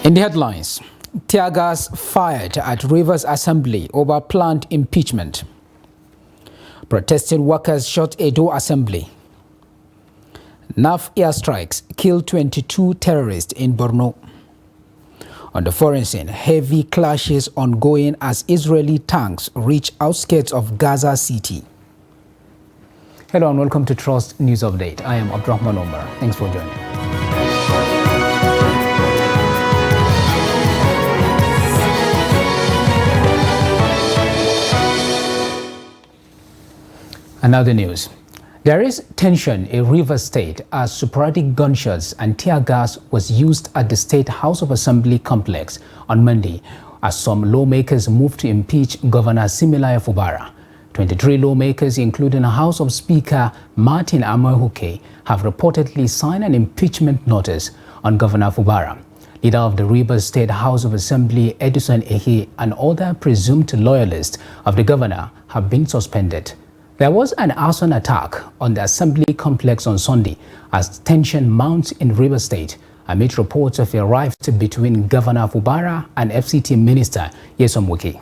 In the headlines, tear gas fired at Rivers Assembly over planned impeachment. Protesting workers shot Edo Assembly. NAF airstrikes killed 22 terrorists in Borno. On the foreign scene, heavy clashes ongoing as Israeli tanks reach outskirts of Gaza City. Hello and welcome to Trust News Update. I am Abdurrahman Omar. Thanks for joining. And now the news. There is tension in Rivers State as sporadic gunshots and tear gas was used at the State House of Assembly complex on Monday as some lawmakers moved to impeach Governor Siminalayi Fubara. 23 lawmakers, including House of Speaker Martin Amahuke, have reportedly signed an impeachment notice on Governor Fubara. Leader of the Rivers State House of Assembly, Edison Ehi, and other presumed loyalists of the governor have been suspended. There was an arson attack on the assembly complex on Sunday as tension mounts in Rivers State amid reports of a rift between Governor Fubara and FCT Minister Nyesom Wike.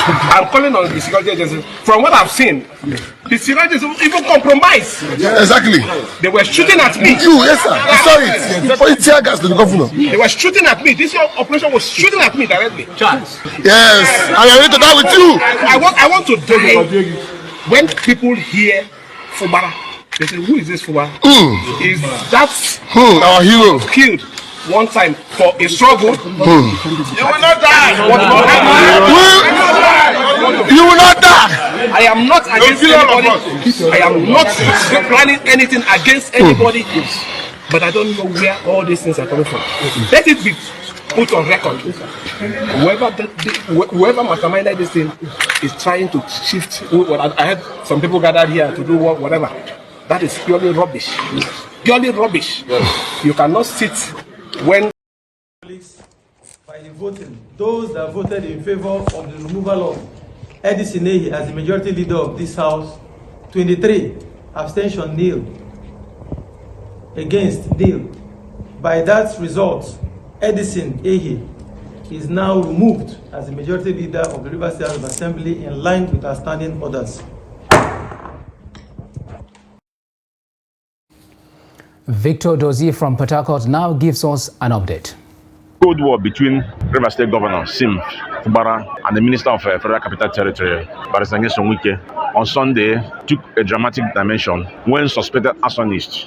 I'm calling on the security agencies. From what I've seen, the security agencies even compromised. Yeah, exactly. They were shooting at me. You, yes, sir. I saw it. For tear gas to the governor. They were shooting at me. This operation was shooting at me directly. Charles. Yes, I am ready to die with you. I want to die. When people hear Fubara, they say, "Who is this Fubara?" Is that our hero killed one time for a struggle? You will not die. You will not die. I am not against anybody. I am not planning anything against anybody. But I don't know where all these things are coming from. Let it be put on record. Whoever masterminded this thing is trying to shift. I had some people gathered here to do whatever. That is purely rubbish. Purely rubbish. Yes. You cannot sit when. By the voting, those that voted in favor of the removal of Edison Ehi as the majority leader of this house, 23, abstention nil, against nil. By that result, Edison Ehi is now removed as the majority leader of the Rivers State House of Assembly in line with our standing orders. Victor Dozie from Port Harcourt now gives us an update. Cold war between Rivers State Governor Sim Fubara and the Minister of Federal Capital Territory, Barrister Nyesom Wike, on Sunday took a dramatic dimension when suspected arsonists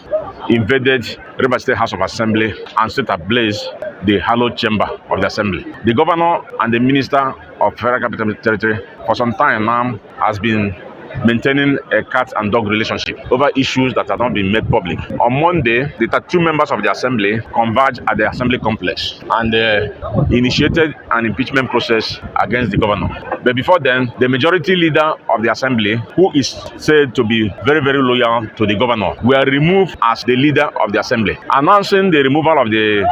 invaded Rivers State House of Assembly and set ablaze the hallowed chamber of the Assembly. The Governor and the Minister of Federal Capital Territory for some time now has been maintaining a cat and dog relationship over issues that have not been made public. On Monday, the 2 members of the Assembly converged at the Assembly complex and initiated an impeachment process against the governor. But before then, the majority leader of the Assembly, who is said to be very, very loyal to the governor, were removed as the leader of the Assembly. Announcing the removal of the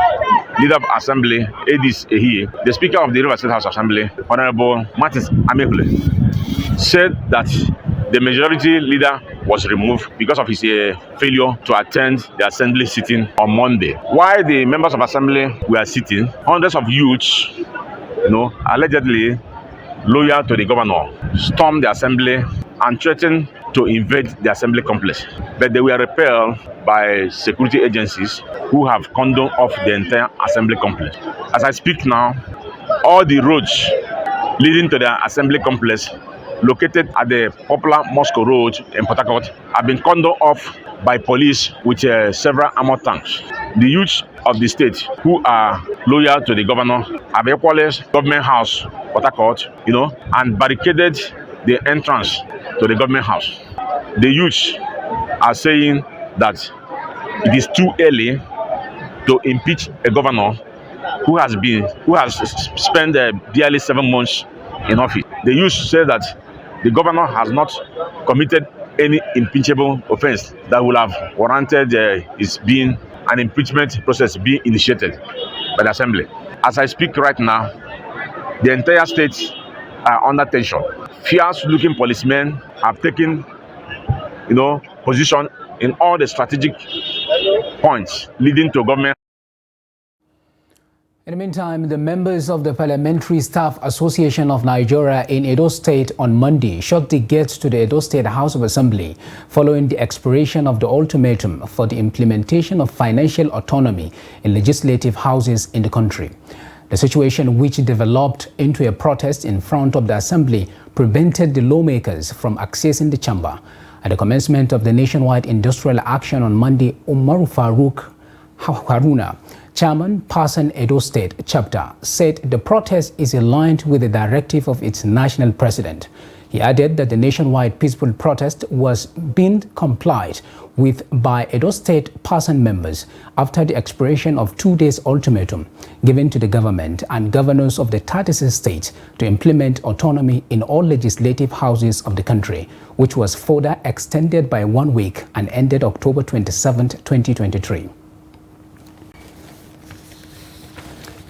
leader of Assembly, Edis Ehi, the Speaker of the Rivers State House Assembly, Honorable Martin Amahuke, said that the majority leader was removed because of his failure to attend the assembly sitting on Monday. While the members of assembly were sitting, hundreds of youths, allegedly loyal to the governor, stormed the assembly and threatened to invade the assembly complex. But they were repelled by security agencies who have cordoned off the entire assembly complex. As I speak now, all the roads leading to the assembly complex located at the popular Moscow Road in Port Harcourt have been cordoned off by police with several armored tanks. The youths of the state who are loyal to the governor have equalized government house, Port Harcourt, and barricaded the entrance to the government house. The youths are saying that it is too early to impeach a governor who has spent barely 7 months in office. The youth say that the governor has not committed any impeachable offense that would have warranted his being an impeachment process being initiated by the Assembly. As I speak right now, the entire state are under tension. Fierce-looking policemen have taken, position in all the strategic points leading to government. In the meantime, the members of the Parliamentary Staff Association of Nigeria in Edo State on Monday shut the gates to the Edo State House of Assembly following the expiration of the ultimatum for the implementation of financial autonomy in legislative houses in the country. The situation, which developed into a protest in front of the Assembly, prevented the lawmakers from accessing the chamber. At the commencement of the nationwide industrial action on Monday, Umaru Farouk Haruna, Chairman, Parson Edo State Chapter, said the protest is aligned with the directive of its national president. He added that the nationwide peaceful protest was being complied with by Edo State Parson members after the expiration of 2 days ultimatum given to the government and governors of the 36 states to implement autonomy in all legislative houses of the country, which was further extended by 1 week and ended October 27, 2023.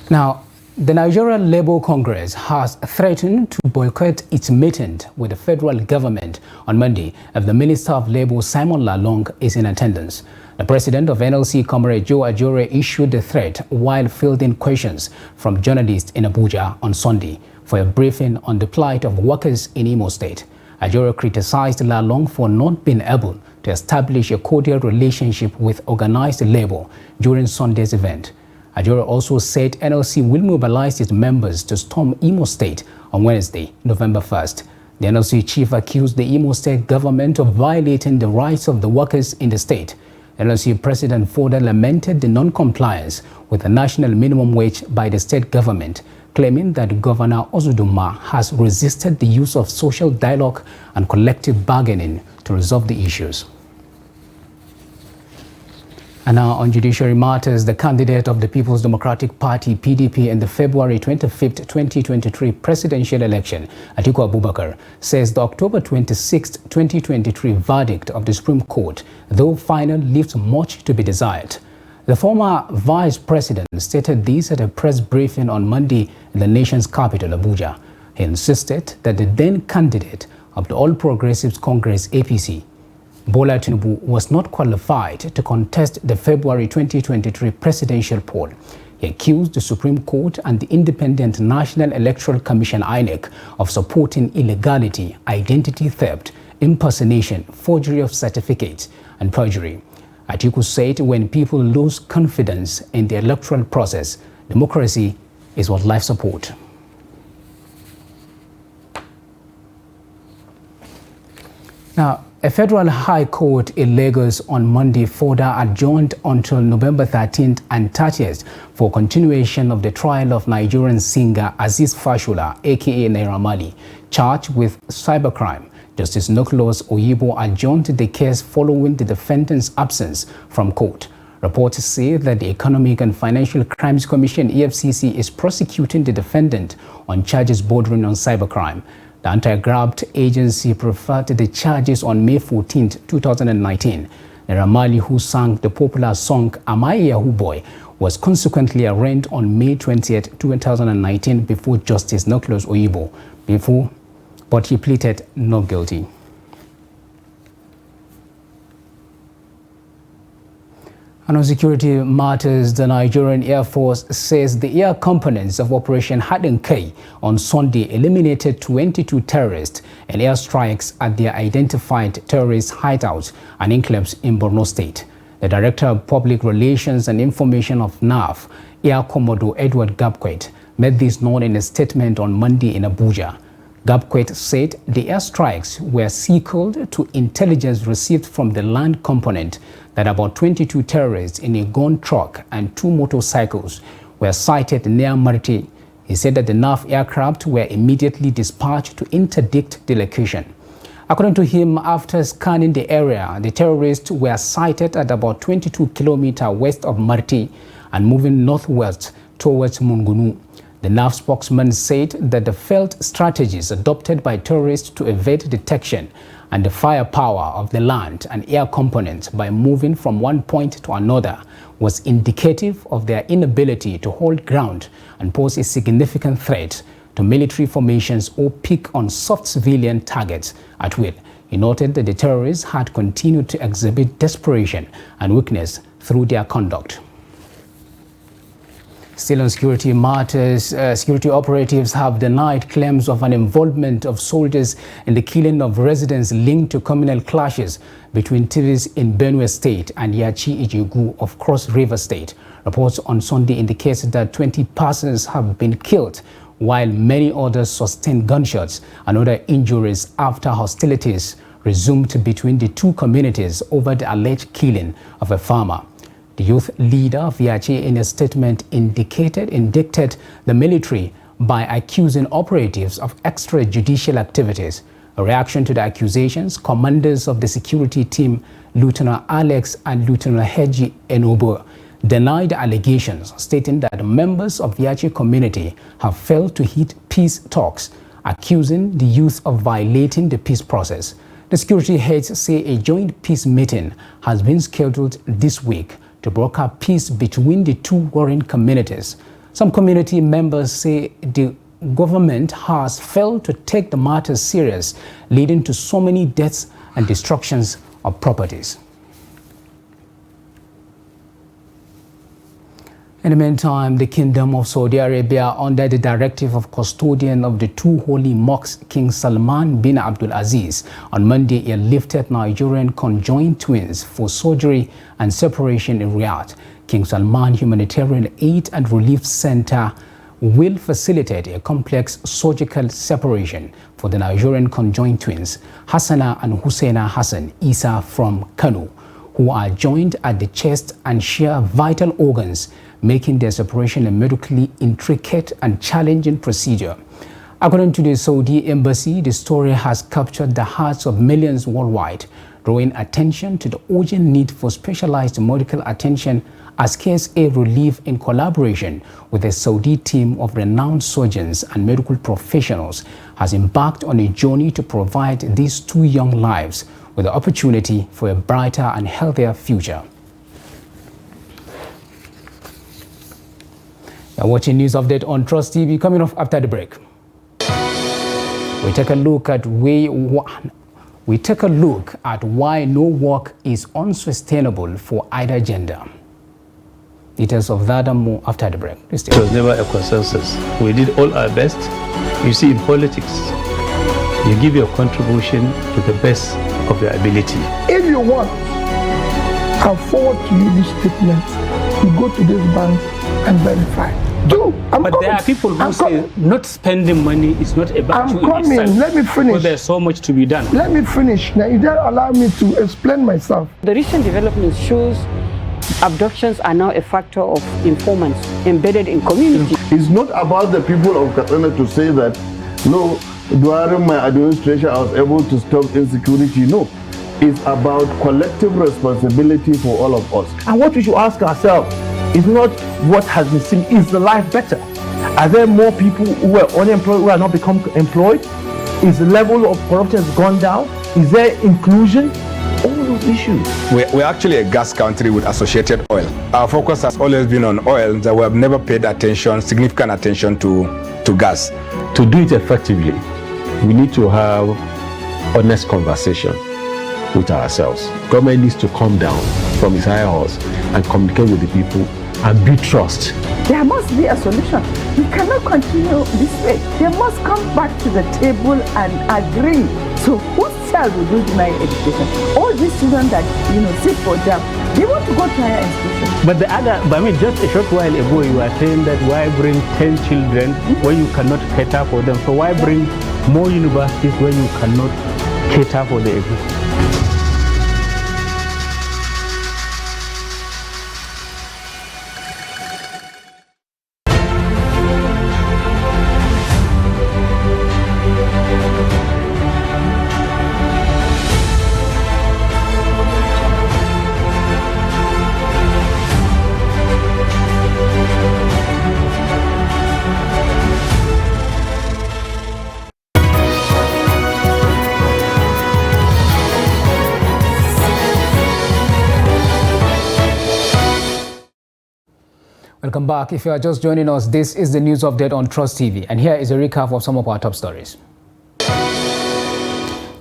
Now, the Nigerian Labour Congress has threatened to boycott its meeting with the federal government on Monday if the Minister of Labour, Simon Lalong, is in attendance. The president of NLC, Comrade Joe Ajore, issued the threat while fielding questions from journalists in Abuja on Sunday for a briefing on the plight of workers in Imo State. Ajore criticized Lalong for not being able to establish a cordial relationship with organized labor during Sunday's event. Ajore also said NLC will mobilize its members to storm Imo State on Wednesday, November 1st. The NLC chief accused the Imo State government of violating the rights of the workers in the state. NLC President further lamented the non-compliance with the national minimum wage by the state government, claiming that Governor Ozuduma has resisted the use of social dialogue and collective bargaining to resolve the issues. And now on judiciary matters, the candidate of the People's Democratic Party, PDP, in the February 25, 2023 presidential election, Atiku Abubakar, says the October 26, 2023 verdict of the Supreme Court, though final, leaves much to be desired. The former vice president stated this at a press briefing on Monday in the nation's capital, Abuja. He insisted that the then candidate of the All Progressives Congress, APC, Bola Tinubu, was not qualified to contest the February 2023 presidential poll. He accused the Supreme Court and the Independent National Electoral Commission, INEC, of supporting illegality, identity theft, impersonation, forgery of certificates, and perjury. Atiku said when people lose confidence in the electoral process, democracy is what life support. Now, a federal high court in Lagos on Monday further adjourned until November 13th and 30th for continuation of the trial of Nigerian singer Aziz Fashola, aka Naira Marley, charged with cybercrime. Justice Nicholas Oyibo adjourned the case following the defendant's absence from court. Reports say that the Economic and Financial Crimes Commission, EFCC, is prosecuting the defendant on charges bordering on cybercrime. The anti-graft agency preferred the charges on May 14, 2019. Naira Marley, who sang the popular song Am I a Yahoo Boy, was consequently arraigned on May 20, 2019 before Justice Nicholas Oyibo, but he pleaded not guilty. And on security matters, the Nigerian Air Force says the air components of Operation Haden-Kai on Sunday eliminated 22 terrorists in airstrikes at their identified terrorist hideouts and enclaves in Borno State. The Director of Public Relations and Information of NAF, Air Commodore Edward Gabquet, made this known in a statement on Monday in Abuja. Gabquet said the airstrikes were sequeled to intelligence received from the land component that about 22 terrorists in a gun truck and 2 motorcycles were sighted near Marti. He said that the NAF aircraft were immediately dispatched to interdict the location. According to him, after scanning the area, the terrorists were sighted at about 22 kilometers west of Marti and moving northwest towards Mungunu. The NAF spokesman said that the felt strategies adopted by terrorists to evade detection and the firepower of the land and air components by moving from one point to another was indicative of their inability to hold ground and pose a significant threat to military formations or pick on soft civilian targets at will. He noted that the terrorists had continued to exhibit desperation and weakness through their conduct. Still on security matters, security operatives have denied claims of an involvement of soldiers in the killing of residents linked to communal clashes between TVs in Benue State and Yachi Ijegu of Cross River State. Reports on Sunday indicate that 20 persons have been killed, while many others sustained gunshots and other injuries after hostilities resumed between the two communities over the alleged killing of a farmer. The youth leader of Yachi, in a statement, indicted the military by accusing operatives of extrajudicial activities. A reaction to the accusations, commanders of the security team, Lieutenant Alex and Lieutenant Heji Enobo, denied the allegations, stating that members of the Yachi community have failed to heed peace talks, accusing the youth of violating the peace process. The security heads say a joint peace meeting has been scheduled this week to broker peace between the two warring communities. Some community members say the government has failed to take the matter serious, leading to so many deaths and destructions of properties. In the meantime, the Kingdom of Saudi Arabia, under the directive of custodian of the two holy mosques, King Salman bin Abdul Aziz, on Monday airlifted Nigerian conjoined twins for surgery and separation in Riyadh. King Salman Humanitarian Aid and Relief Center will facilitate a complex surgical separation for the Nigerian conjoined twins, Hassana and Husseina Hassan Isa from Kano, who are joined at the chest and share vital organs, making their separation a medically intricate and challenging procedure. According to the Saudi embassy, the story has captured the hearts of millions worldwide, drawing attention to the urgent need for specialized medical attention as KSA Relief, in collaboration with a Saudi team of renowned surgeons and medical professionals, has embarked on a journey to provide these two young lives with the opportunity for a brighter and healthier future. You're watching News Update on Trust TV. Coming off after the break, we take a look at why no work is unsustainable for either gender. Details of that and more after the break. It was never a consensus. We did all our best. You see, in politics, you give your contribution to the best of your ability. If you want, I'll forward to you this statement. You go to this bank and verify. But there are people who say not spending money is not a virtue in itself. Let me finish. Because there's so much to be done. Let me finish. Now, you don't allow me to explain myself. The recent development shows abductions are now a factor of informants embedded in community. It's not about the people of Katsina to say that, no, during my administration I was able to stop insecurity. No, it's about collective responsibility for all of us. And what we should ask ourselves is not what has been seen, is the life better? Are there more people who are unemployed who are not become employed? Is the level of corruption has gone down? Is there inclusion? All those issues. We're actually a gas country with associated oil. Our focus has always been on oil, that we have never paid significant attention to gas. To do it effectively, we need to have honest conversation with ourselves. Government needs to come down from its high horse and communicate with the people and build trust. There must be a solution. We cannot continue this way. They must come back to the table and agree. So whose child will do deny education? All these children that sit for jam, they want to go to higher institutions. But just a short while ago you were saying that why bring 10 children when you cannot cater for them? So why bring more universities when you cannot cater for the existing? Welcome back. If you are just joining us, this is the News Update on Trust TV, and here is a recap of some of our top stories.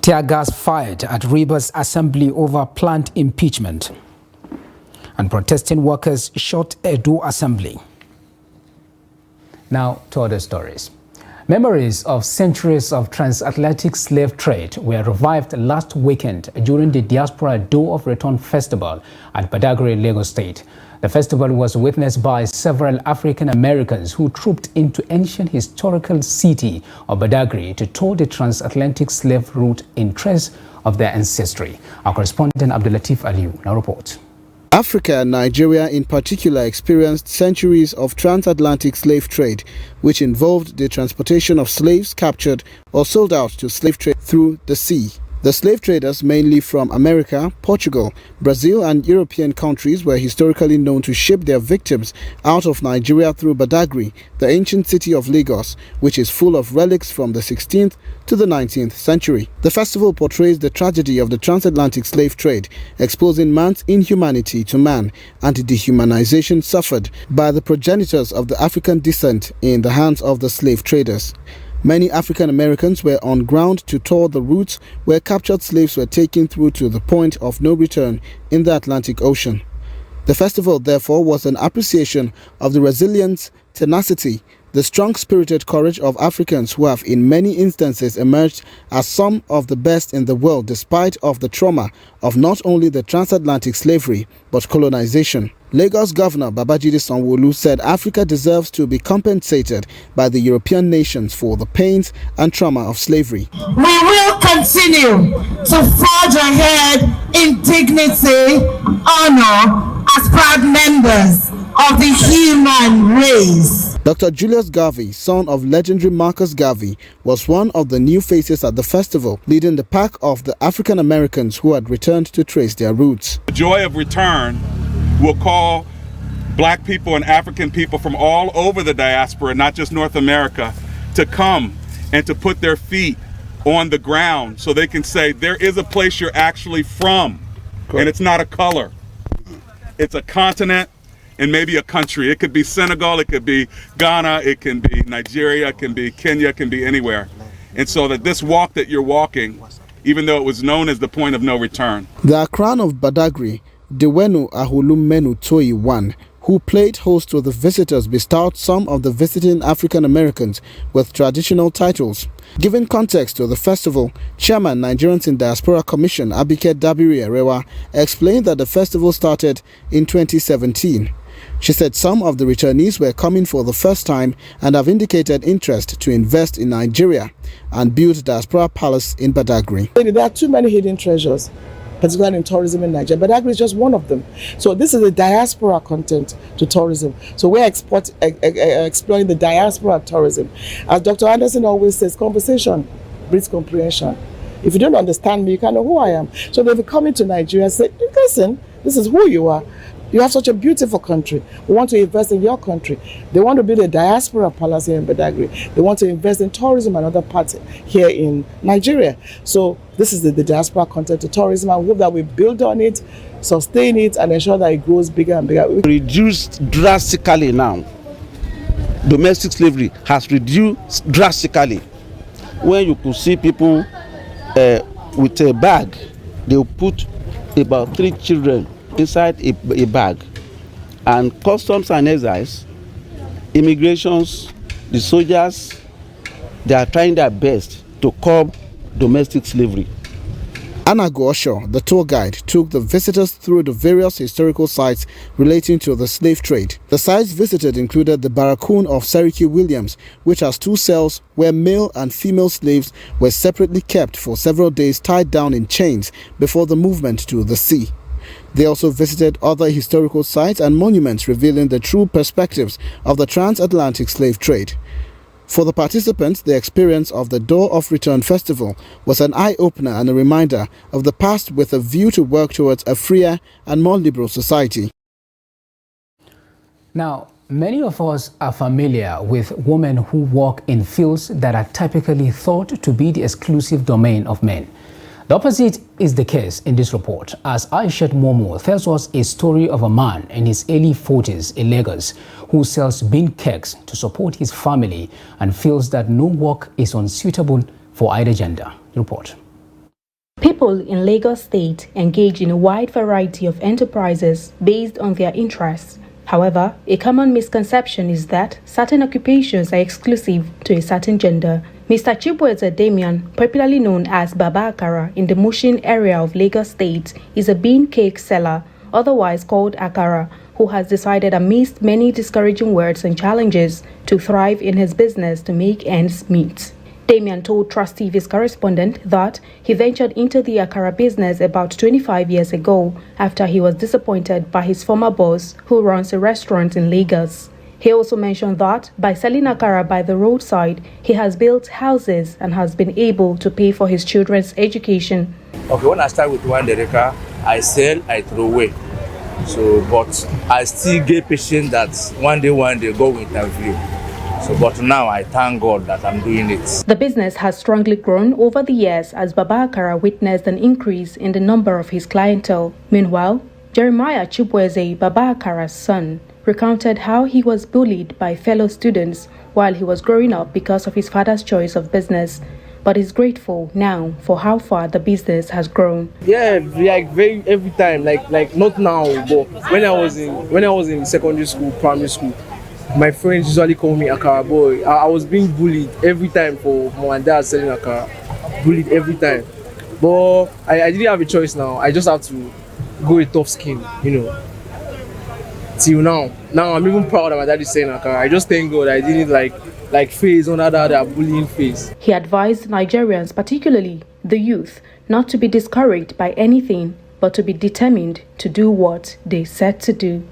Tear gas fired at Rivers Assembly over plant impeachment, and protesting workers shot Edo Assembly. Now to other stories. Memories of centuries of transatlantic slave trade were revived last weekend during the Diaspora Door of Return Festival at Badagry, Lagos State. The festival was witnessed by several African Americans who trooped into ancient historical city of Badagry to tour the transatlantic slave route in trace of their ancestry. Our correspondent Abdulatif Aliu now reports. Africa and Nigeria in particular experienced centuries of transatlantic slave trade, which involved the transportation of slaves captured or sold out to slave trade through the sea. The slave traders, mainly from America, Portugal, Brazil and European countries, were historically known to ship their victims out of Nigeria through Badagry, the ancient city of Lagos, which is full of relics from the 16th to the 19th century. The festival portrays the tragedy of the transatlantic slave trade, exposing man's inhumanity to man and the dehumanization suffered by the progenitors of the African descent in the hands of the slave traders. Many African Americans were on ground to tour the routes where captured slaves were taken through to the point of no return in the Atlantic Ocean. The festival, therefore, was an appreciation of the resilience, tenacity, the strong-spirited courage of Africans who have in many instances emerged as some of the best in the world despite of the trauma of not only the transatlantic slavery but colonization. Lagos Governor Babajide Sanwo-Olu said Africa deserves to be compensated by the European nations for the pains and trauma of slavery. We will continue to forge ahead in dignity, honor as proud members of the human race. Dr. Julius Garvey, son of legendary Marcus Garvey, was one of the new faces at the festival, leading the pack of the African Americans who had returned to trace their roots. The joy of return will call black people and African people from all over the diaspora, not just North America, to come and to put their feet on the ground so they can say there is a place you're actually from. And it's not a color, it's a continent and maybe a country. It could be Senegal, it could be Ghana, it can be Nigeria, it can be Kenya, it can be anywhere. And so that this walk that you're walking, even though it was known as the point of no return. The Akran of Badagry, Dewenu Ahulumenu Toyi I, who played host to the visitors, bestowed some of the visiting African Americans with traditional titles. Giving context to the festival, Chairman Nigerians in Diaspora Commission Abike Dabiri Erewa explained that the festival started in 2017. She said some of the returnees were coming for the first time and have indicated interest to invest in Nigeria and build Diaspora Palace in Badagry. There are too many hidden treasures, particularly in tourism in Nigeria. Badagry is just one of them. So this is a diaspora content to tourism. So we're exploring the diaspora of tourism. As Dr. Anderson always says, conversation breeds comprehension. If you don't understand me, you can't know who I am. So if you come into Nigeria and say, listen, this is who you are. You have such a beautiful country. We want to invest in your country. They want to build a diaspora palace here in Badagry. They want to invest in tourism and other parts here in Nigeria. So this is the diaspora content to tourism. I hope that we build on it, sustain it, and ensure that it grows bigger and bigger. Reduced drastically now. Domestic slavery has reduced drastically. When you could see people with a bag, they'll put about 3 children inside a bag, and customs and excise, immigrations, the soldiers, they are trying their best to curb domestic slavery. Anago Osho, the tour guide, took the visitors through the various historical sites relating to the slave trade. The sites visited included the Barracoon of Seriki Williams, which has 2 cells where male and female slaves were separately kept for several days tied down in chains before the movement to the sea. They also visited other historical sites and monuments revealing the true perspectives of the transatlantic slave trade. For the participants, the experience of the Door of Return Festival was an eye-opener and a reminder of the past with a view to work towards a freer and more liberal society. Now, many of us are familiar with women who work in fields that are typically thought to be the exclusive domain of men. The opposite is the case in this report, as Aishat Momo tells us a story of a man in his early 40s in Lagos who sells bean cakes to support his family and feels that no work is unsuitable for either gender. Report. People in Lagos State engage in a wide variety of enterprises based on their interests. However, a common misconception is that certain occupations are exclusive to a certain gender. Mr. Chibueze Damian, popularly known as Baba Akara in the Mushin area of Lagos State, is a bean cake seller, otherwise called Akara, who has decided amidst many discouraging words and challenges to thrive in his business to make ends meet. Damian told Trust TV's correspondent that he ventured into the Akara business about 25 years ago after he was disappointed by his former boss, who runs a restaurant in Lagos. He also mentioned that by selling Akara by the roadside, he has built houses and has been able to pay for his children's education. Okay, when I start with 1 dereka, I sell, I throw away. So, but I still get patient that one day God will interview. So, but now I thank God that I'm doing it. The business has strongly grown over the years as Baba Akara witnessed an increase in the number of his clientele. Meanwhile, Jeremiah Chibueze, Baba Akara's son, recounted how he was bullied by fellow students while he was growing up because of his father's choice of business, but is grateful now for how far the business has grown. Yeah, like every time, like not now, but when I was in secondary school, primary school, my friends usually call me Akara boy. I was being bullied every time for my dad selling Akara, bullied every time. But I didn't have a choice now. I just have to go with tough skin, Till now I'm even proud that my dad is saying Akara. I just thank God I didn't like face on that bullying face. He advised Nigerians, particularly the youth, not to be discouraged by anything, but to be determined to do what they set to do.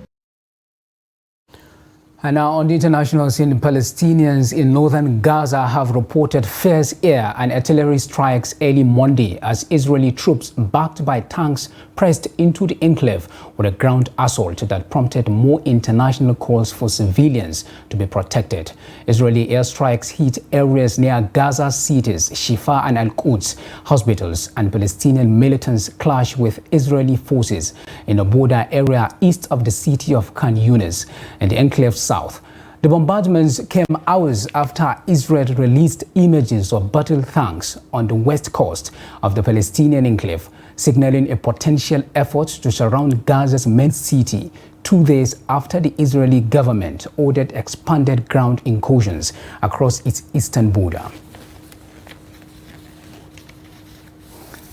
And now on the international scene, Palestinians in northern Gaza have reported fierce air and artillery strikes early Monday as Israeli troops backed by tanks pressed into the enclave with a ground assault that prompted more international calls for civilians to be protected. Israeli airstrikes hit areas near Gaza cities, Shifa and Al-Quds hospitals, and Palestinian militants clashed with Israeli forces in a border area east of the city of Khan Yunis and the enclave's south. The bombardments came hours after Israel released images of battle tanks on the west coast of the Palestinian enclave, signaling a potential effort to surround Gaza's main city 2 days after the Israeli government ordered expanded ground incursions across its eastern border.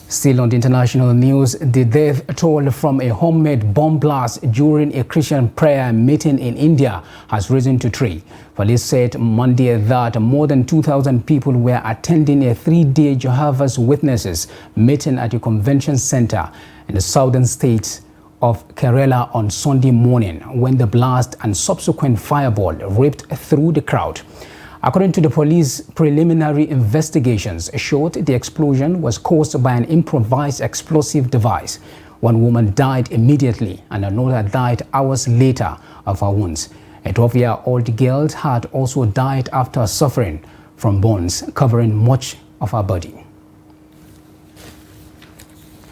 Still on the international news, the death toll from a homemade bomb blast during a Christian prayer meeting in India has risen to 3. Police said Monday that more than 2,000 people were attending a 3-day Jehovah's Witnesses meeting at a convention center in the southern state of Kerala on Sunday morning when the blast and subsequent fireball ripped through the crowd. According to the police, preliminary investigations showed the explosion was caused by an improvised explosive device. One woman died immediately and another died hours later of her wounds. A 12-year-old girl had also died after suffering from burns covering much of her body.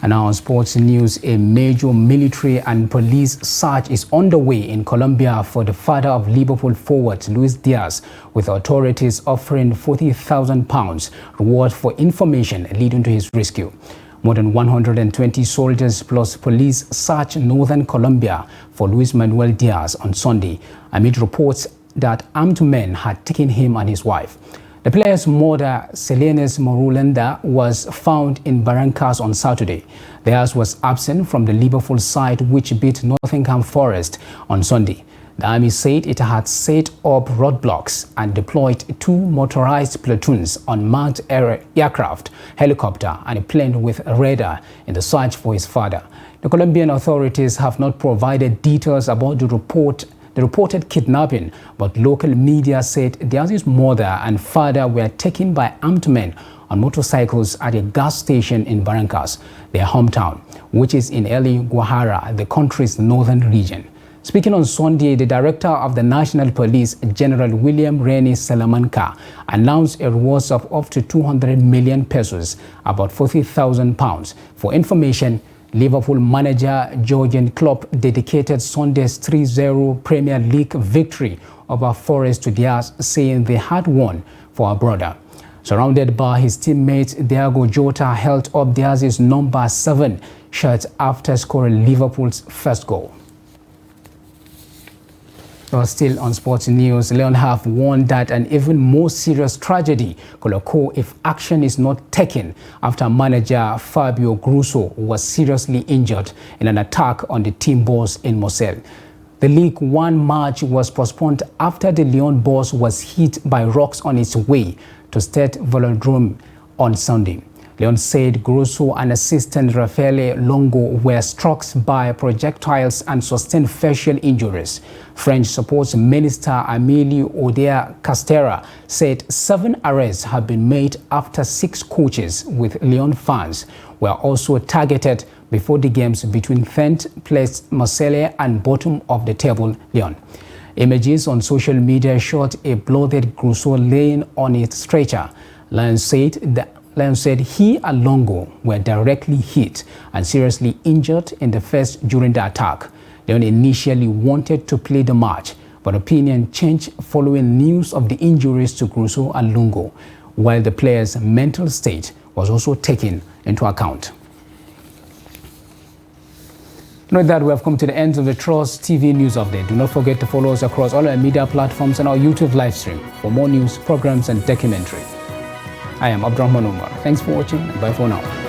And now on sports news, a major military and police search is underway in Colombia for the father of Liverpool forward Luis Diaz, with authorities offering £40,000 reward for information leading to his rescue. More than 120 soldiers plus police searched northern Colombia for Luis Manuel Diaz on Sunday, amid reports that armed men had taken him and his wife. The player's mother, Selenis Morulenda, was found in Barrancas on Saturday. Diaz was absent from the Liverpool side, which beat Nottingham Forest on Sunday. The army said it had set up roadblocks and deployed 2 motorized platoons, unmanned aircraft, helicopter, and a plane with a radar in the search for his father. The Colombian authorities have not provided details about the reported kidnapping, but local media said Diaz's mother and father were taken by armed men on motorcycles at a gas station in Barrancas, their hometown, which is in El Guajara, the country's northern region. Speaking on Sunday, the director of the National Police, General William Reni Salamanca, announced a reward of up to 200 million pesos, about £40,000, for information. Liverpool manager Jurgen Klopp dedicated Sunday's 3-0 Premier League victory over Forest to Diaz, saying they had won for our brother. Surrounded by his teammates, Diogo Jota held up Diaz's number 7 shirt after scoring Liverpool's first goal. Well, still on sports news, Leon have warned that an even more serious tragedy could occur if action is not taken after manager Fabio Grosso was seriously injured in an attack on the team boss in Moselle. The League One match was postponed after the Lyon boss was hit by rocks on its way to Stade Velodrome on Sunday. Leon said Grosso and assistant Raffaele Longo were struck by projectiles and sustained facial injuries. French Sports Minister Amélie Oudéa-Castéra said 7 arrests have been made after 6 coaches with Lyon fans were also targeted before the games between 10th place Marseille and bottom of the table Lyon. Images on social media showed a bloodied Grosso laying on its stretcher. Leon said he and Longo were directly hit and seriously injured in the first during the attack. Leon initially wanted to play the match, but opinion changed following news of the injuries to Grosso and Longo, while the players' mental state was also taken into account. Note that we have come to the end of the Trust TV News Update. Do not forget to follow us across all our media platforms and our YouTube live stream for more news, programs, and documentaries. I am Abdurrahman Umar. Thanks for watching and bye for now.